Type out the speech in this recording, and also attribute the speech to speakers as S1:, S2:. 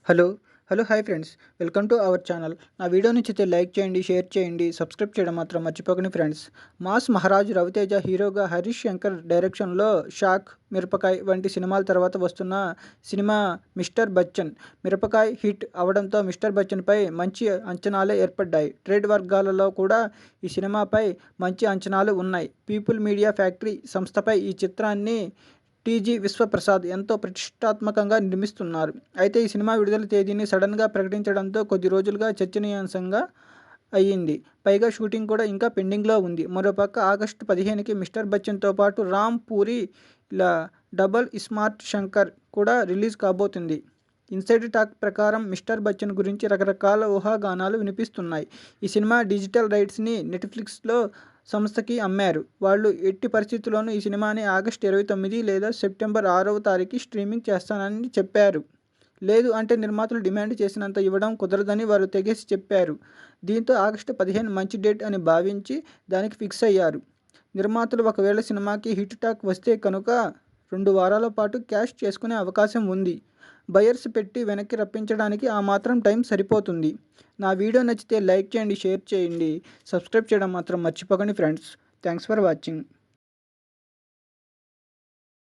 S1: Hello. Hi friends. Welcome to our channel. నా video నచ్చితే like చేయండి, షేర్ చేయండి, సబ్స్క్రైబ్ చేయడం మాత్రం మర్చిపోకండి ఫ్రెండ్స్. మాస్ మహారాజ్ రవితేజ హీరోగా, హరీష్ శంకర్ డైరెక్షన్లో 'షాక్', 'మిరపకాయ్' వంటి సినిమాల తర్వాత వస్తున్న సినిమా 'మిస్టర్ బచ్చన్'. 'మిరపకాయ్' హిట్ అవడంతో మిస్టర్ బచ్చన్పై మంచి అంచనాలే ఏర్పడ్డాయి. ట్రేడ్ వర్గాలలో కూడా ఈ సినిమాపై మంచి అంచనాలు ఉన్నాయి. పీపుల్ మీడియా ఫ్యాక్టరీ సంస్థపై ఈ చిత్రాన్ని టీజీ విశ్వప్రసాద్ ఎంతో ప్రతిష్టాత్మకంగా నిర్మిస్తున్నారు. అయితే ఈ సినిమా విడుదల తేదీని సడన్గా ప్రకటించడంతో కొద్ది రోజులుగా చర్చనీయాంశంగా అయ్యింది. పైగా షూటింగ్ కూడా ఇంకా పెండింగ్లో ఉంది. మరోపక్క ఆగస్టు 15కి మిస్టర్ బచ్చన్తో పాటు రామ్ పూరి, ఇలా డబుల్ స్మార్ట్ శంకర్ కూడా రిలీజ్ కాబోతుంది. ఇన్సైడ్ టాక్ ప్రకారం మిస్టర్ బచ్చన్ గురించి రకరకాల ఊహాగానాలు వినిపిస్తున్నాయి. ఈ సినిమా డిజిటల్ రైట్స్ని నెట్ఫ్లిక్స్లో సంస్థకి అమ్మారు. వాళ్ళు ఎట్టి పరిస్థితుల్లోనూ ఈ సినిమాని ఆగస్టు 29 లేదా సెప్టెంబర్ 6వ తారీఖు స్ట్రీమింగ్ చేస్తానని చెప్పారు. లేదు అంటే నిర్మాతలు డిమాండ్ చేసినంత ఇవ్వడం కుదరదని వారు తెగేసి చెప్పారు. దీంతో ఆగస్టు 15 మంచి డేట్ అని భావించి దానికి ఫిక్స్ అయ్యారు. నిర్మాతలు ఒకవేళ సినిమాకి హిట్ టాక్ వస్తే కనుక 2 వారాల పాటు క్యాష్ చేసుకునే అవకాశం ఉంది. బయర్స్ పెట్టి వెనక్కి రప్పించడానికి ఆ మాత్రం టైం సరిపోతుంది. నా వీడియో నచ్చితే లైక్ చేయండి, షేర్ చేయండి, సబ్స్క్రైబ్ చేయడం మాత్రం మర్చిపోకండి ఫ్రెండ్స్. Thanks for watching.